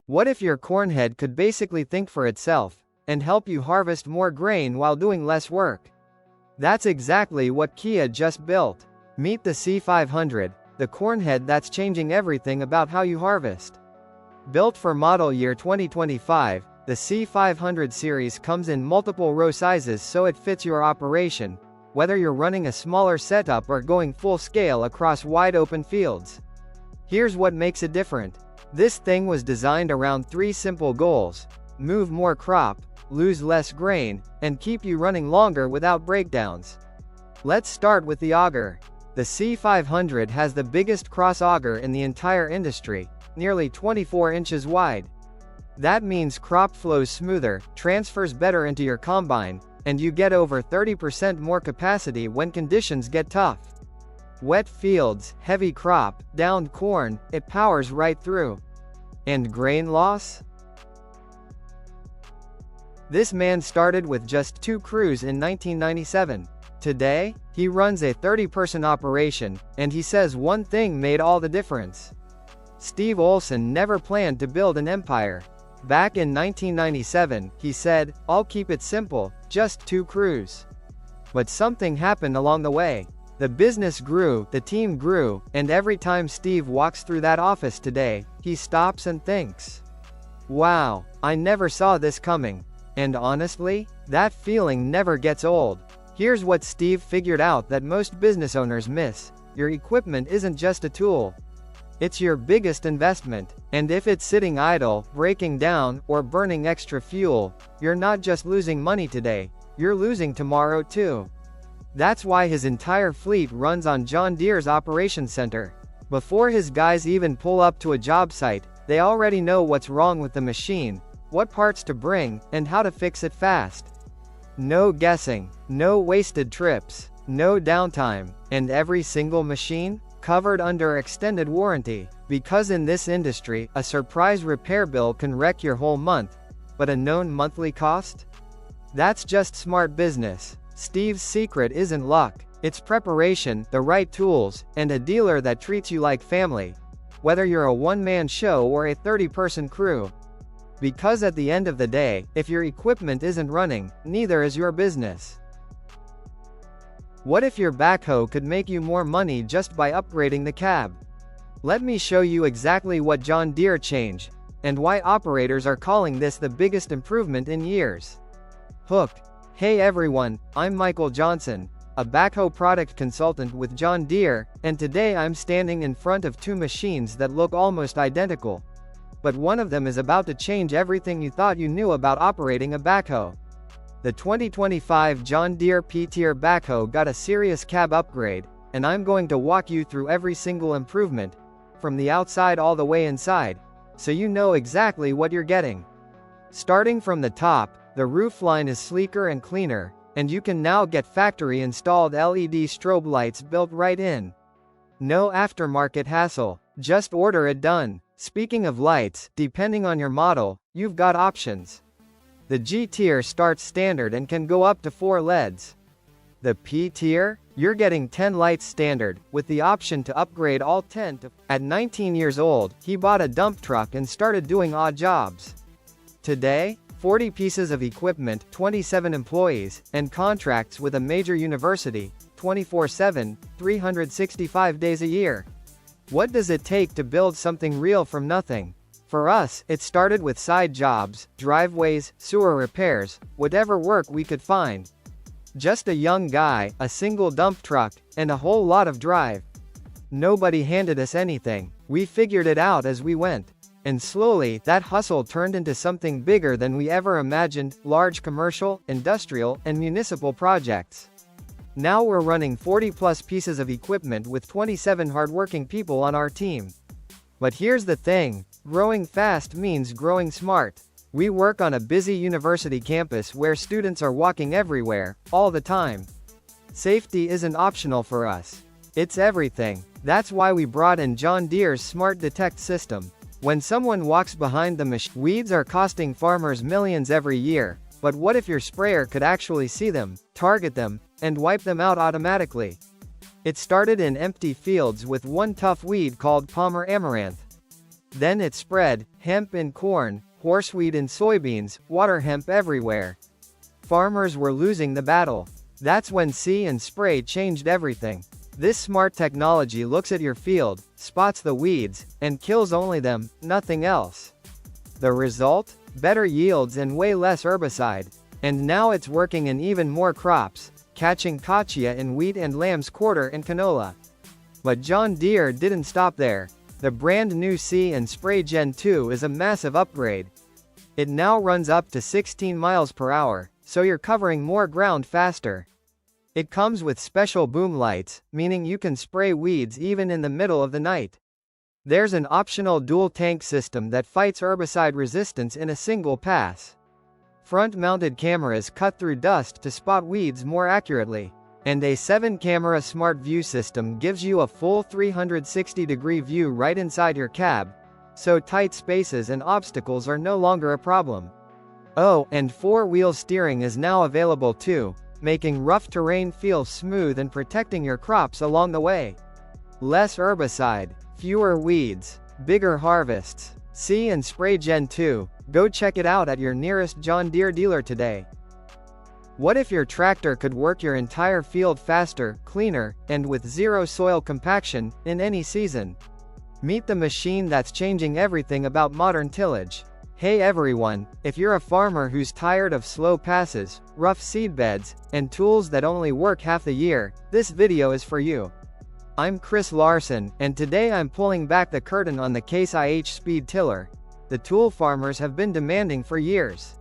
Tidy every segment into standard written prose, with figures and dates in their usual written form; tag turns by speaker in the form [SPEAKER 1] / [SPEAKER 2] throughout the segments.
[SPEAKER 1] What if your corn head could basically think for itself, and help you harvest more grain while doing less work? That's exactly what Kia just built. Meet the C500, the corn head that's changing everything about how you harvest. Built for model year 2025, the C500 series comes in multiple row sizes so it fits your operation, whether you're running a smaller setup or going full scale across wide open fields. Here's what makes it different. This thing was designed around three simple goals: move more crop, lose less grain, and keep you running longer without breakdowns. Let's start with the auger. The C500 has the biggest cross auger in the entire industry, nearly 24 inches wide. That means crop flows smoother, transfers better into your combine, and you get over 30% more capacity when conditions get tough. Wet fields, heavy crop, downed corn, it powers right through. And grain loss? This man started with just 2 crews in 1997. Today, he runs a 30-person operation, and he says one thing made all the difference. Steve Olson never planned to build an empire. Back in 1997, he said, "I'll keep it simple, just 2 crews." But something happened along the way. The business grew, the team grew, and every time Steve walks through that office today, he stops and thinks, "Wow, I never saw this coming." And honestly, that feeling never gets old. Here's what Steve figured out that most business owners miss: your equipment isn't just a tool. It's your biggest investment, and if it's sitting idle, breaking down, or burning extra fuel, you're not just losing money today, you're losing tomorrow too. That's why his entire fleet runs on John Deere's operations center. Before his guys even pull up to a job site, they already know what's wrong with the machine, what parts to bring, and how to fix it fast. No guessing, no wasted trips, no downtime, and every single machine covered under extended warranty. Because in this industry, a surprise repair bill can wreck your whole month, but a known monthly cost? That's just smart business. Steve's secret isn't luck, it's preparation, the right tools, and a dealer that treats you like family, whether you're a one-man show or a 30-person crew. Because at the end of the day, if your equipment isn't running, neither is your business. What if your backhoe could make you more money just by upgrading the cab? Let me show you exactly what John Deere changed, and why operators are calling this the biggest improvement in years. Hooked. Hey everyone, I'm Michael Johnson, a backhoe product consultant with John Deere, and today I'm standing in front of 2 machines that look almost identical. But one of them is about to change everything you thought you knew about operating a backhoe. The 2025 John Deere P-Tier backhoe got a serious cab upgrade, and I'm going to walk you through every single improvement, from the outside all the way inside, so you know exactly what you're getting. Starting from the top, the roofline is sleeker and cleaner, and you can now get factory-installed LED strobe lights built right in. No aftermarket hassle, just order it done. Speaking of lights, depending on your model, you've got options. The G-Tier starts standard and can go up to 4 LEDs. The P-Tier? You're getting 10 lights standard, with the option to upgrade all 10 to... At 19 years old, he bought a dump truck and started doing odd jobs. Today, 40 pieces of equipment, 27 employees, and contracts with a major university, 24/7, 365 days a year. What does it take to build something real from nothing? For us, it started with side jobs, driveways, sewer repairs, whatever work we could find. Just a young guy, a single dump truck, and a whole lot of drive. Nobody handed us anything. We figured it out as we went. And slowly, that hustle turned into something bigger than we ever imagined: large commercial, industrial, and municipal projects. Now we're running 40+ pieces of equipment with 27 hardworking people on our team. But here's the thing, growing fast means growing smart. We work on a busy university campus where students are walking everywhere, all the time. Safety isn't optional for us. It's everything. That's why we brought in John Deere's Smart Detect system. When someone walks behind the machine, weeds are costing farmers millions every year, but what if your sprayer could actually see them, target them, and wipe them out automatically? It started in empty fields with one tough weed called Palmer amaranth. Then it spread, hemp in corn, horseweed in soybeans, water hemp everywhere. Farmers were losing the battle. That's when See and Spray changed everything. This smart technology looks at your field, spots the weeds, and kills only them, nothing else. The result? Better yields and way less herbicide. And now it's working in even more crops, catching cachea in wheat and lamb's quarter in canola. But John Deere didn't stop there. The brand new See and Spray Gen 2 is a massive upgrade. It now runs up to 16 miles per hour, so you're covering more ground faster. It comes with special boom lights, meaning you can spray weeds even in the middle of the night. There's an optional dual tank system that fights herbicide resistance in a single pass. Front-mounted cameras cut through dust to spot weeds more accurately. And a 7-camera smart view system gives you a full 360-degree view right inside your cab, so tight spaces and obstacles are no longer a problem. Oh, and 4-wheel steering is now available too, making rough terrain feel smooth and protecting your crops along the way. Less herbicide, fewer weeds, bigger harvests. See and Spray Gen 2. Go check it out at your nearest John Deere dealer today. What if your tractor could work your entire field faster, cleaner, and with zero soil compaction, in any season? Meet the machine that's changing everything about modern tillage. Hey everyone, if you're a farmer who's tired of slow passes, rough seedbeds, and tools that only work half the year, this video is for you. I'm Chris Larson, and today I'm pulling back the curtain on the Case IH Speed Tiller. The tool farmers have been demanding for years.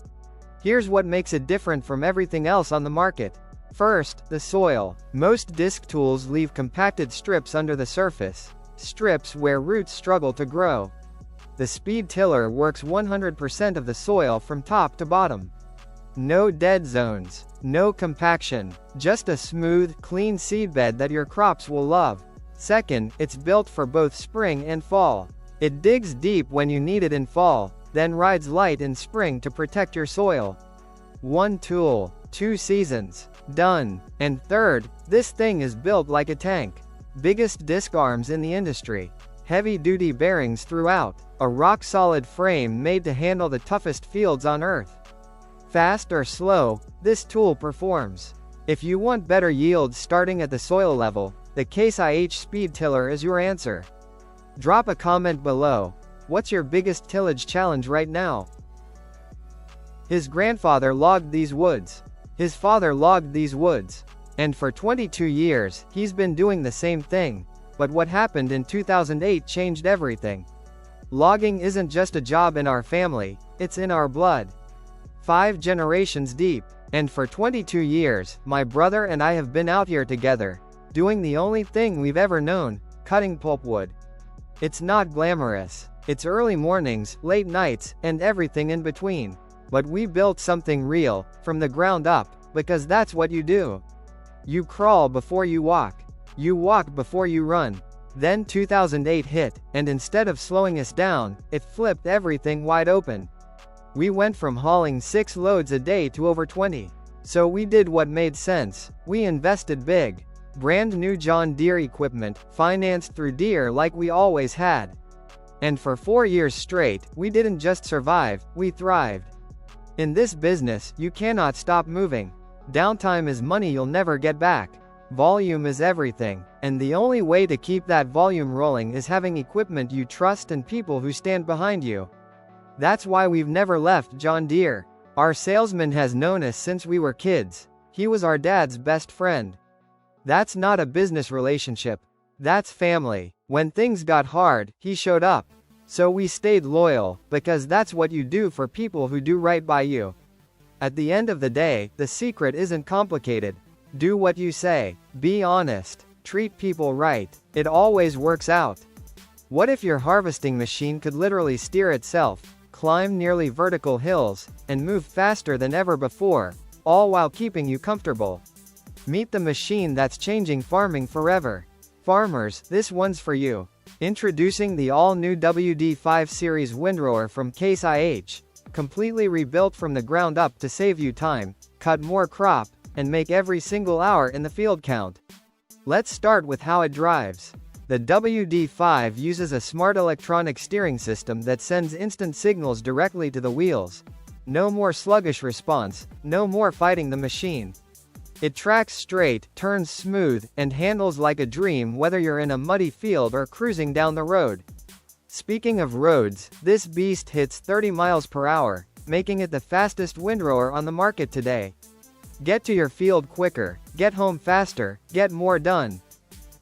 [SPEAKER 1] Here's what makes it different from everything else on the market. First, the soil. Most disc tools leave compacted strips under the surface, strips where roots struggle to grow. The Speed Tiller works 100% of the soil from top to bottom. No dead zones, no compaction, just a smooth, clean seedbed that your crops will love. Second, it's built for both spring and fall. It digs deep when you need it in fall, then rides light in spring to protect your soil. One tool, 2 seasons. Done. And third, this thing is built like a tank. Biggest disc arms in the industry. Heavy-duty bearings throughout. A rock-solid frame made to handle the toughest fields on Earth. Fast or slow, this tool performs. If you want better yields starting at the soil level, the Case IH Speed Tiller is your answer. Drop a comment below. What's your biggest tillage challenge right now? His grandfather logged these woods. His father logged these woods. And for 22 years, he's been doing the same thing. But what happened in 2008 changed everything. Logging isn't just a job in our family, it's in our blood. 5 generations deep. And for 22 years, my brother and I have been out here together, doing the only thing we've ever known, cutting pulpwood. It's not glamorous. It's early mornings, late nights, and everything in between. But we built something real, from the ground up, because that's what you do. You crawl before you walk. You walk before you run. Then 2008 hit, and instead of slowing us down, it flipped everything wide open. We went from hauling 6 loads a day to over 20. So we did what made sense. We invested big. Brand new John Deere equipment, financed through Deere like we always had. And for 4 years straight, we didn't just survive, we thrived. In this business, you cannot stop moving. Downtime is money you'll never get back. Volume is everything, and the only way to keep that volume rolling is having equipment you trust and people who stand behind you. That's why we've never left John Deere. Our salesman has known us since we were kids. He was our dad's best friend. That's not a business relationship. That's family. When things got hard, he showed up. So we stayed loyal, because that's what you do for people who do right by you. At the end of the day, the secret isn't complicated. Do what you say. Be honest. Treat people right. It always works out. What if your harvesting machine could literally steer itself, climb nearly vertical hills, and move faster than ever before, all while keeping you comfortable? Meet the machine that's changing farming forever. Farmers, this one's for you. Introducing the all-new WD5 series windrower from Case IH. Completely rebuilt from the ground up to save you time, cut more crop, and make every single hour in the field count. Let's start with how it drives. The WD5 uses a smart electronic steering system that sends instant signals directly to the wheels. No more sluggish response, no more fighting the machine. It tracks straight, turns smooth, and handles like a dream whether you're in a muddy field or cruising down the road. Speaking of roads, this beast hits 30 miles per hour, making it the fastest windrower on the market today. Get to your field quicker, get home faster, get more done.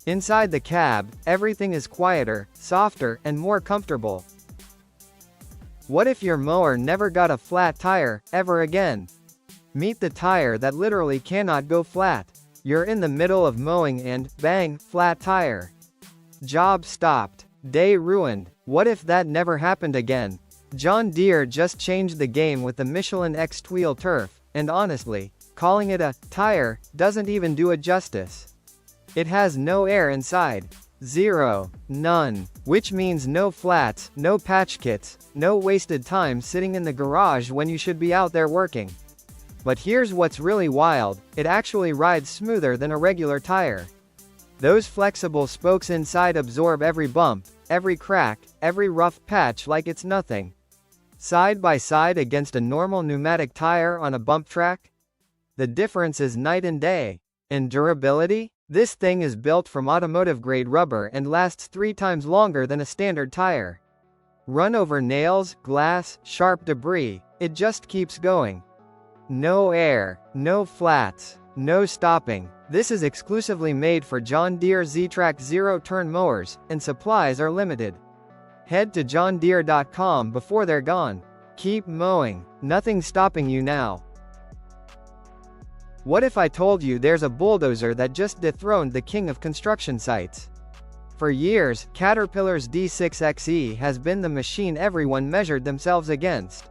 [SPEAKER 1] Inside the cab, everything is quieter, softer, and more comfortable. What if your mower never got a flat tire, ever again? Meet the tire that literally cannot go flat. You're in the middle of mowing and, bang, flat tire. Job stopped. Day ruined. What if that never happened again? John Deere just changed the game with the Michelin X-Tweel Turf, and honestly, calling it a tire doesn't even do it justice. It has no air inside. Zero. None. Which means no flats, no patch kits, no wasted time sitting in the garage when you should be out there working. But here's what's really wild, it actually rides smoother than a regular tire. Those flexible spokes inside absorb every bump, every crack, every rough patch like it's nothing. Side by side against a normal pneumatic tire on a bump track? The difference is night and day. In durability? This thing is built from automotive-grade rubber and lasts 3 times longer than a standard tire. Run over nails, glass, sharp debris, it just keeps going. No air, no flats, no stopping. This is exclusively made for John Deere Z-Track zero-turn mowers, and supplies are limited. Head to johndeere.com before they're gone. Keep mowing. Nothing's stopping you now. What if I told you there's a bulldozer that just dethroned the king of construction sites? For years, Caterpillar's D6XE has been the machine everyone measured themselves against.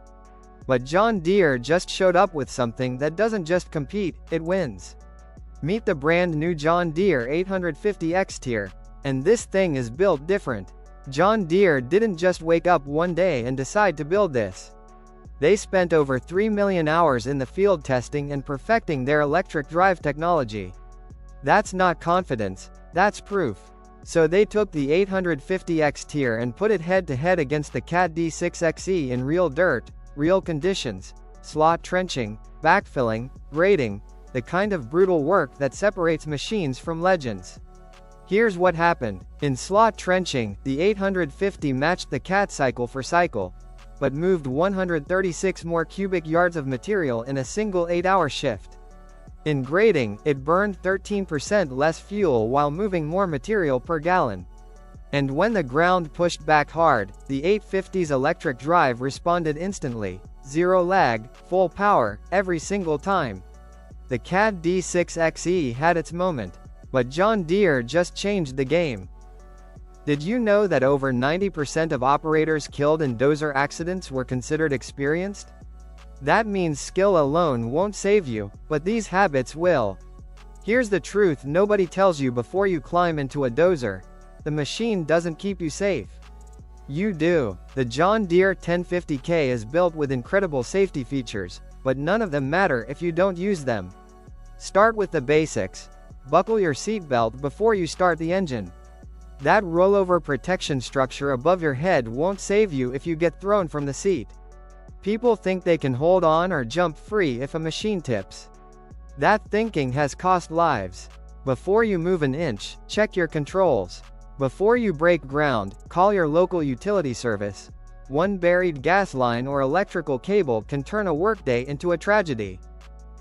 [SPEAKER 1] But John Deere just showed up with something that doesn't just compete, it wins. Meet the brand new John Deere 850 X-Tier. And this thing is built different. John Deere didn't just wake up one day and decide to build this. They spent over 3 million hours in the field testing and perfecting their electric drive technology. That's not confidence, that's proof. So they took the 850 X-Tier and put it head-to-head against the Cat D6XE in real dirt, real conditions, slot trenching, backfilling, grading, the kind of brutal work that separates machines from legends. Here's what happened. In slot trenching, the 850 matched the Cat cycle for cycle, but moved 136 more cubic yards of material in a single 8-hour shift. In grading, it burned 13% less fuel while moving more material per gallon. And when the ground pushed back hard, the 850's electric drive responded instantly, zero lag, full power, every single time. The Cat D6XE had its moment, but John Deere just changed the game. Did you know that over 90% of operators killed in dozer accidents were considered experienced? That means skill alone won't save you, but these habits will. Here's the truth nobody tells you before you climb into a dozer. The machine doesn't keep you safe. You do. The John Deere 1050K is built with incredible safety features, but none of them matter if you don't use them. Start with the basics. Buckle your seatbelt before you start the engine. That rollover protection structure above your head won't save you if you get thrown from the seat. People think they can hold on or jump free if a machine tips. That thinking has cost lives. Before you move an inch, check your controls. Before you break ground, call your local utility service. One buried gas line or electrical cable can turn a workday into a tragedy.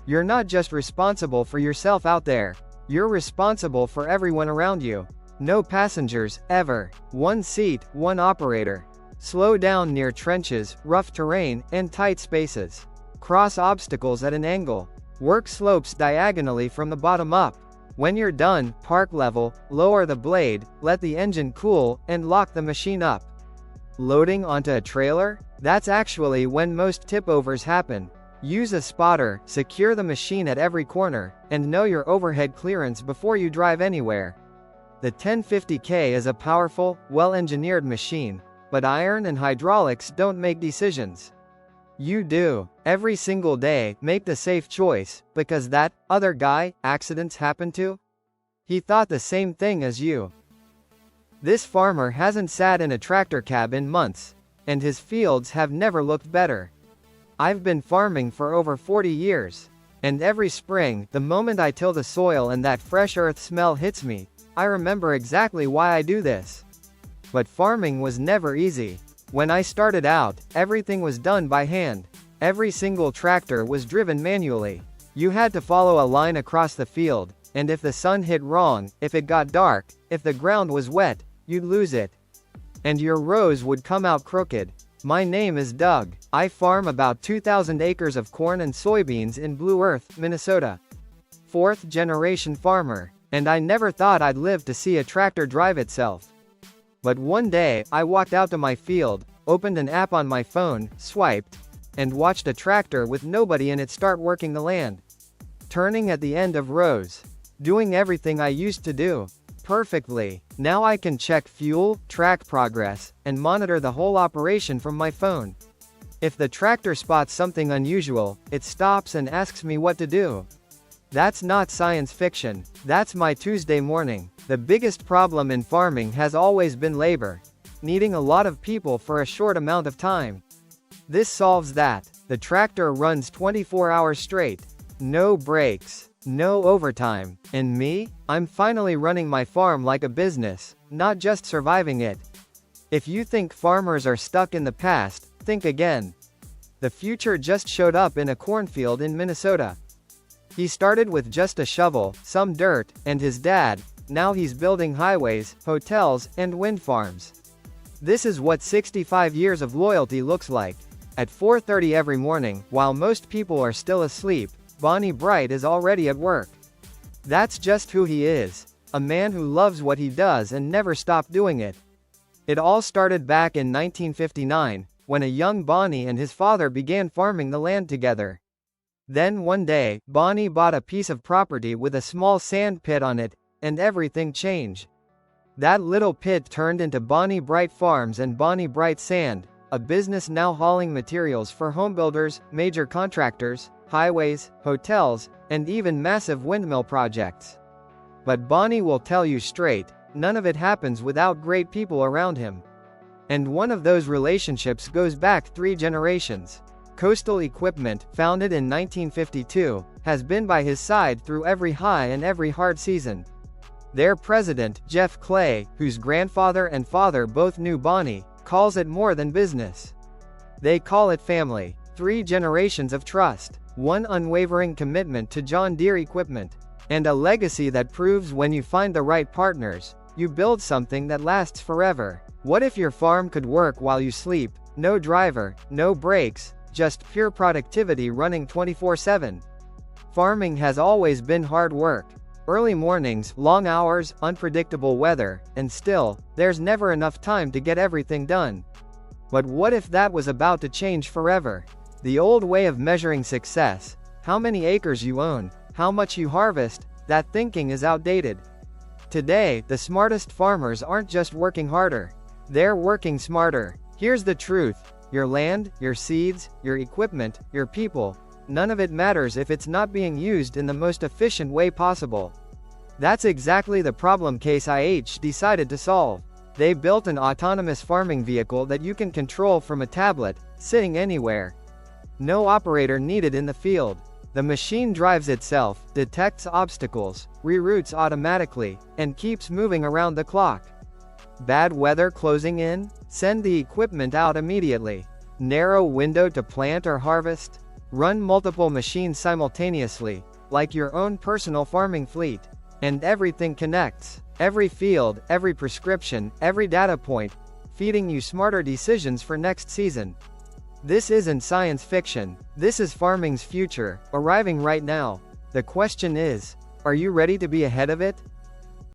[SPEAKER 1] You're not just responsible for yourself out there. You're responsible for everyone around you. No passengers, ever. One seat, one operator. Slow down near trenches, rough terrain, and tight spaces. Cross obstacles at an angle. Work slopes diagonally from the bottom up. When you're done, park level, lower the blade, let the engine cool, and lock the machine up. Loading onto a trailer? That's actually when most tip-overs happen. Use a spotter, secure the machine at every corner, and know your overhead clearance before you drive anywhere. The 1050K is a powerful, well-engineered machine, but iron and hydraulics don't make decisions. You do. Every single day, make the safe choice, because that other guy accidents happen to? He thought the same thing as you. This farmer hasn't sat in a tractor cab in months, and his fields have never looked better. I've been farming for over 40 years, and every spring, the moment I till the soil and that fresh earth smell hits me, I remember exactly why I do this. But farming was never easy. When I started out, everything was done by hand. Every single tractor was driven manually. You had to follow a line across the field, and if the sun hit wrong, if it got dark, if the ground was wet, you'd lose it. And your rows would come out crooked. My name is Doug. I farm about 2,000 acres of corn and soybeans in Blue Earth, Minnesota. Fourth generation farmer. And I never thought I'd live to see a tractor drive itself. But one day, I walked out to my field, opened an app on my phone, swiped, and watched a tractor with nobody in it start working the land. Turning at the end of rows. Doing everything I used to do. Perfectly. Now I can check fuel, track progress, and monitor the whole operation from my phone. If the tractor spots something unusual, it stops and asks me what to do. That's not science fiction. That's my Tuesday morning. The biggest problem in farming has always been labor. Needing a lot of people for a short amount of time. This solves that. The tractor runs 24 hours straight. No breaks. No overtime. And me? I'm finally running my farm like a business, not just surviving it. If you think farmers are stuck in the past, think again. The future just showed up in a cornfield in Minnesota. He started with just a shovel, some dirt, and his dad. Now he's building highways, hotels, and wind farms. This is what 65 years of loyalty looks like. At 4:30 every morning, while most people are still asleep, Bonnie Bright is already at work. That's just who he is. A man who loves what he does and never stopped doing it. It all started back in 1959, when a young Bonnie and his father began farming the land together. Then one day, Bonnie bought a piece of property with a small sand pit on it, and everything changed. That little pit turned into Bonnie Bright Farms and Bonnie Bright Sand, a business now hauling materials for homebuilders, major contractors, highways, hotels, and even massive windmill projects. But Bonnie will tell you straight, none of it happens without great people around him. And one of those relationships goes back 3 generations. Coastal Equipment, founded in 1952, has been by his side through every high and every hard season. Their president, Jeff Clay, whose grandfather and father both knew Bonnie, calls it more than business. They call it family. 3 generations of trust, 1 unwavering commitment to John Deere equipment, and a legacy that proves when you find the right partners, you build something that lasts forever. What if your farm could work while you sleep? No driver, no breaks, just pure productivity running 24/7. Farming has always been hard work. Early mornings, long hours, unpredictable weather, and still, there's never enough time to get everything done. But what if that was about to change forever? The old way of measuring success, how many acres you own, how much you harvest, that thinking is outdated. Today, the smartest farmers aren't just working harder. They're working smarter. Here's the truth. Your land, your seeds, your equipment, your people, none of it matters if it's not being used in the most efficient way possible. That's exactly the problem Case IH decided to solve. They built an autonomous farming vehicle that you can control from a tablet, sitting anywhere. No operator needed in the field. The machine drives itself, detects obstacles, reroutes automatically, and keeps moving around the clock. Bad weather closing in? Send the equipment out immediately. Narrow window to plant or harvest? Run multiple machines simultaneously, like your own personal farming fleet. And everything connects. Every field, every prescription, every data point, feeding you smarter decisions for next season. This isn't science fiction. This is farming's future, arriving right now. The question is, are you ready to be ahead of it?